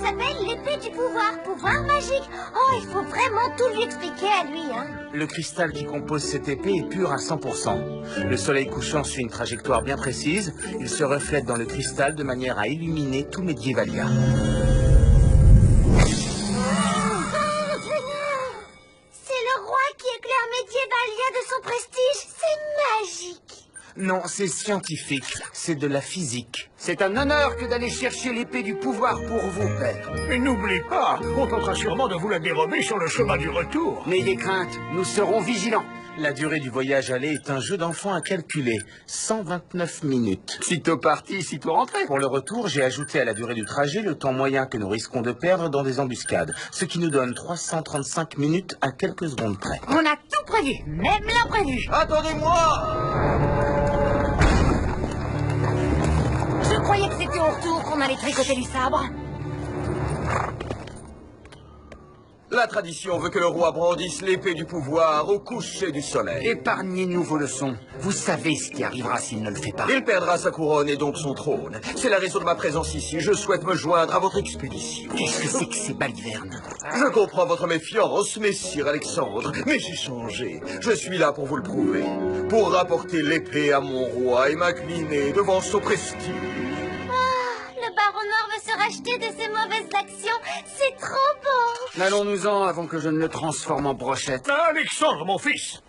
s'appelle l'épée du pouvoir. Pouvoir magique. Oh, il faut vraiment tout lui expliquer à lui, hein. Le cristal qui compose cette épée est pur à 100%. Le soleil couchant suit une trajectoire bien précise. Il se reflète dans le cristal de manière à illuminer tout Medievalia. C'est le roi qui éclaire Medievalia de son prestige. C'est magique. Non, c'est scientifique. C'est de la physique. C'est un honneur que d'aller chercher l'épée du pouvoir pour vous, père. Mais n'oublie pas, on tentera sûrement de vous la dérober sur le chemin du retour. N'ayez crainte, nous serons vigilants. La durée du voyage aller est un jeu d'enfant à calculer. 129 minutes. Sitôt parti, sitôt rentré. Pour le retour, j'ai ajouté à la durée du trajet le temps moyen que nous risquons de perdre dans des embuscades. Ce qui nous donne 335 minutes à quelques secondes près. On a tout prévu, même l'imprévu. Attendez-moi! Je croyais que c'était au retour qu'on allait tricoter du sabre. La tradition veut que le roi brandisse l'épée du pouvoir au coucher du soleil. Épargnez-nous vos leçons. Vous savez ce qui arrivera s'il ne le fait pas. Il perdra sa couronne et donc son trône. C'est la raison de ma présence ici. Je souhaite me joindre à votre expédition. Qu'est-ce que c'est que ces balivernes? Je comprends votre méfiance, messire Alexandre, mais j'ai changé. Je suis là pour vous le prouver. Pour rapporter l'épée à mon roi et m'incliner devant son prestige. Le baron noir veut se racheter de ses mauvaises actions. C'est trop beau. Allons-nous-en avant que je ne le transforme en brochette. Alexandre, mon fils,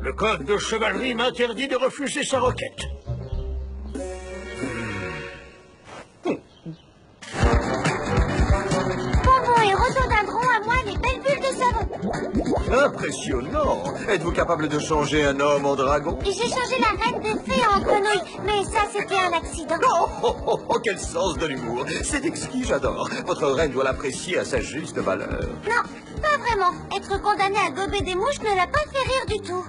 le code de chevalerie m'interdit de refuser sa requête. Bonbon et rhododendron à moi, les belles bulles de savon. Impressionnant. Êtes-vous capable de changer un homme en dragon? J'ai changé la reine des fées en grenouille, mais ça c'était un accident. Oh, quel sens de l'humour. C'est exquis, j'adore. Votre reine doit l'apprécier à sa juste valeur. Non, pas vraiment. Être condamné à gober des mouches ne l'a pas fait rire du tout.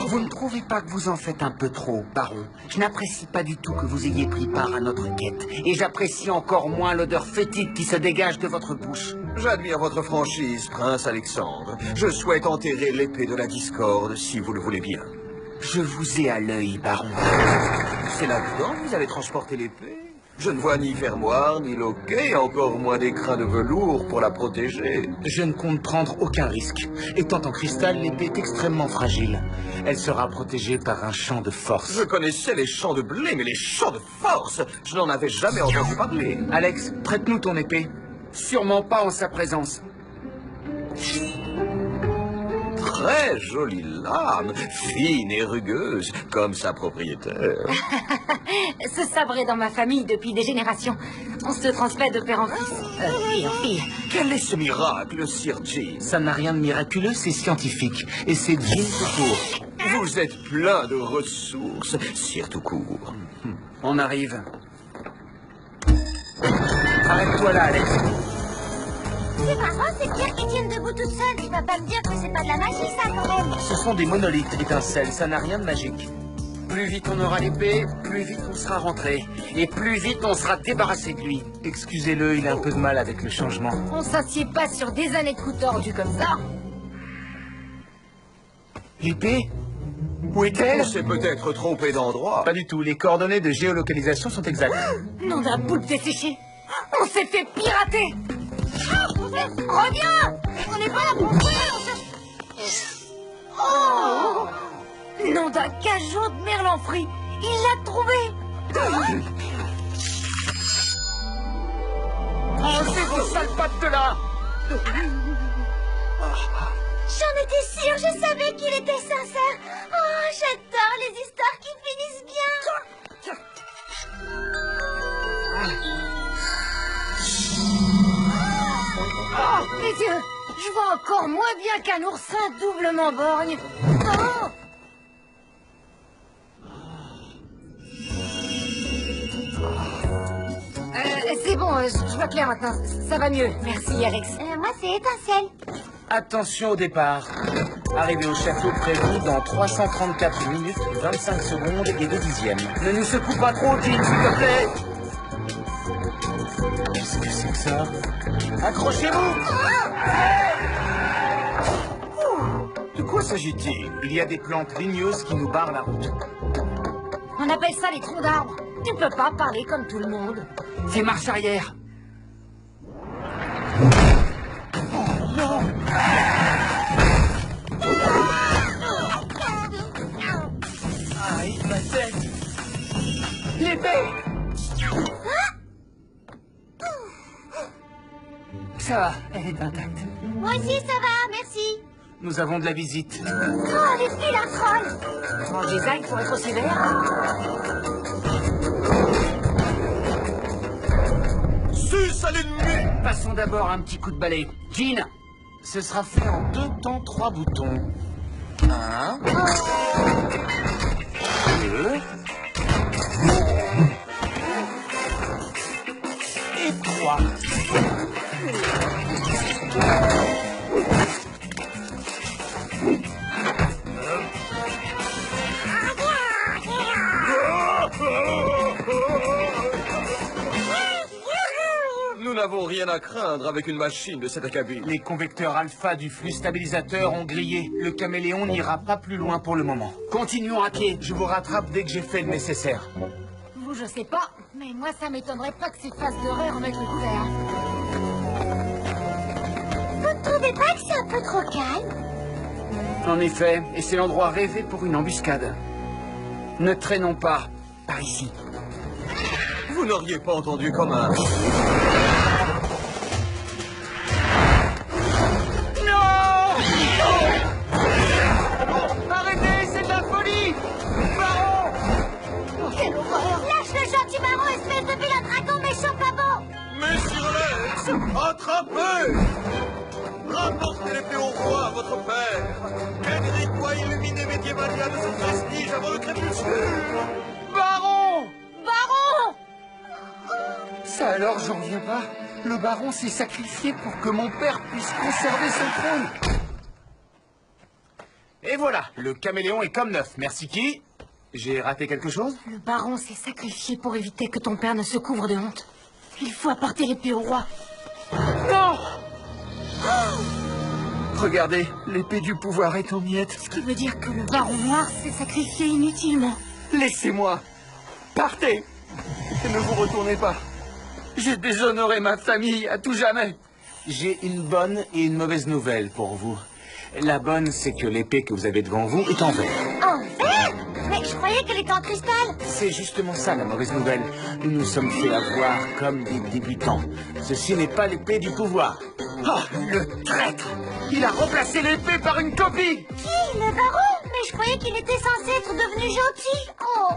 Vous ne trouvez pas que vous en faites un peu trop, baron? Je n'apprécie pas du tout que vous ayez pris part à notre quête. Et j'apprécie encore moins l'odeur fétide qui se dégage de votre bouche. J'admire votre franchise, prince Alexandre. Je souhaite enterrer l'épée de la discorde, si vous le voulez bien. Je vous ai à l'œil, baron. C'est là-dedans que vous allez transporter l'épée? Je ne vois ni fermoir, ni loquet, encore moins d'écrin de velours pour la protéger. Je ne compte prendre aucun risque. Étant en cristal, l'épée est extrêmement fragile. Elle sera protégée par un champ de force. Je connaissais les champs de blé, mais les champs de force, je n'en avais jamais entendu parler. Alex, prête-nous ton épée. Sûrement pas en sa présence. Très jolie lame, fine et rugueuse, comme sa propriétaire. Ce sabre est dans ma famille depuis des générations. On se transmet de père en fils, fille en fille. Quel est ce miracle, Sir Jean? Ça n'a rien de miraculeux, c'est scientifique. Et c'est Jean tout court. Vous êtes plein de ressources, Sir tout court. On arrive. Arrête-toi là, Alex. C'est marrant, ces pierres qui tiennent debout toutes seules. Tu vas pas me dire que c'est pas de la magie, ça, quand même. Ce sont des monolithes étincelles, ça n'a rien de magique. Plus vite on aura l'épée, plus vite on sera rentré. Et plus vite on sera débarrassé de lui. Excusez-le, il a un peu de mal avec le changement. On s'assied pas sur des années de coups tordus comme ça. L'épée? Où est-elle? On s'est peut-être trompé d'endroit. Pas du tout, les coordonnées de géolocalisation sont exactes. Nom d'un boule desséché. On s'est fait pirater. Reviens! On n'est pas là pour jouer, Oh! Nom d'un cajot de merlanfri. Il l'a trouvé. Oh, c'est vos sales pattes de là! J'en étais sûre, je savais qu'il était sincère. Oh, j'adore les histoires qui finissent bien. Oh, mes yeux! Je vois encore moins bien qu'un oursin doublement borgne. Oh! C'est bon, je vois clair maintenant. Ça va mieux. Merci, Alex. Moi, c'est étincelle. Attention au départ. Arrivé au château prévu dans 334 minutes, 25 secondes et 2 dixièmes. Ne nous secoue pas trop, Jean, s'il te plaît. Qu'est-ce que c'est que ça? Accrochez-vous! De quoi s'agit-il? Il y a des plantes ligneuses qui nous barrent la route. On appelle ça les troncs d'arbres. Tu peux pas parler comme tout le monde. Fais marche arrière. Aïe, ma tête. L'épée. Ça va, elle est intacte. Moi aussi, ça va, merci. Nous avons de la visite. Oh, les filles, la troll. Mon design pour être aussi vert. Sus à l'ennemi! Passons d'abord un petit coup de balai. Jean, ce sera fait en 2 temps 3 boutons. 1, 2, et 3. Nous n'avons rien à craindre avec une machine de cet acabit. Les convecteurs alpha du flux stabilisateur ont grillé. Le caméléon n'ira pas plus loin pour le moment. Continuons à pied. Je vous rattrape dès que j'ai fait le nécessaire. Vous, je sais pas, mais moi, ça m'étonnerait pas que ces phases d'horreur mettent le couvert. Vous ne trouvez pas que c'est un peu trop calme? En effet, et c'est l'endroit rêvé pour une embuscade. Ne traînons pas par ici. Vous n'auriez pas entendu comme un... Arrêtez, c'est de la folie! Baron! Quelle horreur! Lâche le gentil marron, espèce de vilain dragon méchant pas bon! Messire Lex, attrapez! Rapportez l'épée au roi, votre père! Henrik doit illuminer Medievalia de son prestige avant le crépuscule! Baron! Baron! Ça alors, j'en reviens pas. Le baron s'est sacrifié pour que mon père puisse conserver son trône. Et voilà, le caméléon est comme neuf. Merci qui? J'ai raté quelque chose? Le baron s'est sacrifié pour éviter que ton père ne se couvre de honte. Il faut apporter l'épée au roi. Non! Regardez, l'épée du pouvoir est en miettes. Ce qui veut dire que le baron noir s'est sacrifié inutilement. Laissez-moi. Partez. Et ne vous retournez pas. J'ai déshonoré ma famille à tout jamais. J'ai une bonne et une mauvaise nouvelle pour vous. La bonne, c'est que l'épée que vous avez devant vous est en verre. En verre? Mais je croyais qu'elle était en cristal! C'est justement ça la mauvaise nouvelle. Nous nous sommes fait avoir comme des débutants. Ceci n'est pas l'épée du pouvoir. Ah, le traître! Il a remplacé l'épée par une copie! Qui? Le baron? Mais je croyais qu'il était censé être devenu gentil! Oh!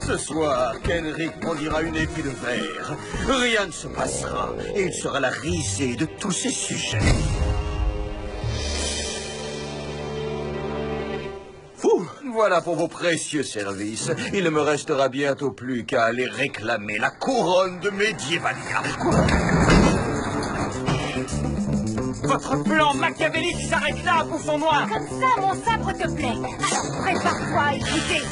Ce soir, qu'Henrik brandira une épée de verre. Rien ne se passera, et il sera la risée de tous ses sujets. Fou, voilà pour vos précieux services. Il ne me restera bientôt plus qu'à aller réclamer la couronne de Medievalia. Votre plan machiavélique s'arrête là, bouffon noir! Comme ça, mon sabre te plaît. Alors prépare-toi à écouter.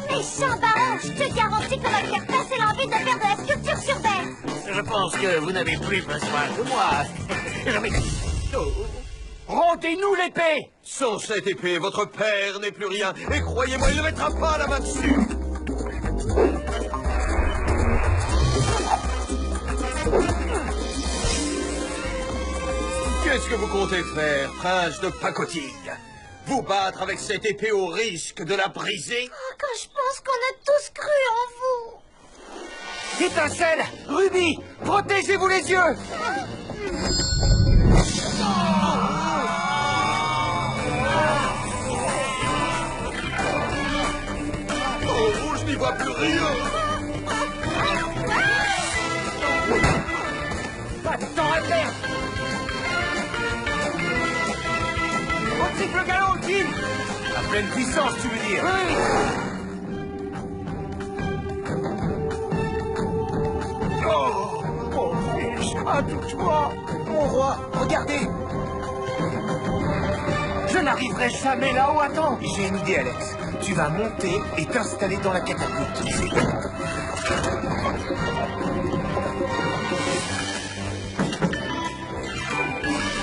Méchant baron! Je te garantis qu'on va te faire passer l'envie de faire de la sculpture sur verre! Je pense que vous n'avez plus besoin de moi. Rendez-nous l'épée! Sans cette épée, votre père n'est plus rien. Et croyez-moi, il ne mettra pas la main dessus. Qu'est-ce que vous comptez faire, prince de pacotille? Vous battre avec cette épée au risque de la briser? Oh, quand je pense qu'on a tous cru en vous! Étincelle! Ruby! Protégez-vous les yeux! Oh, je n'y vois plus rien. Pas de temps à perdre! On triple le galop, Jim! À pleine puissance, tu veux dire? Oui! Oh, mon fils, touche-moi! Mon roi, regardez! Je n'arriverai jamais là-haut à temps! J'ai une idée, Alex. Tu vas monter et t'installer dans la catapulte.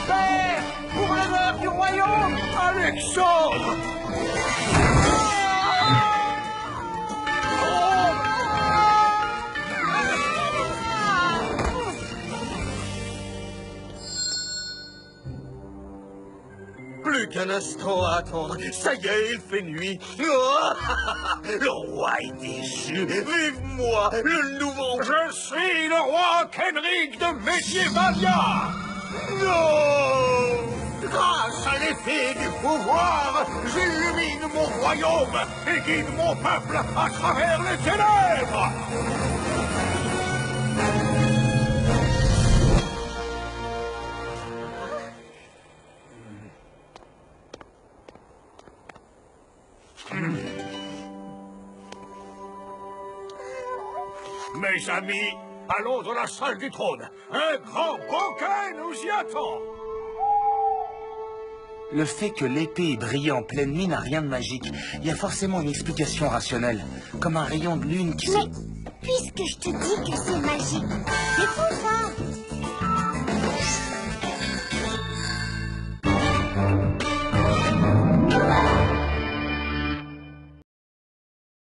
Père! Pour l'honneur du royaume! Alexandre! Plus qu'un instant à attendre. Ça y est, il fait nuit. Oh, le roi est déchu. Vive moi, le nouveau... Je suis le roi Kenric de Métier-Valia. Non! Grâce à l'effet du pouvoir, j'illumine mon royaume et guide mon peuple à travers les ténèbres. Mes amis, allons dans la salle du trône. Un grand banquet nous y attend. Le fait que l'épée brille en pleine nuit n'a rien de magique. Il y a forcément une explication rationnelle. Comme un rayon de lune qui... Mais puisque je te dis que c'est magique,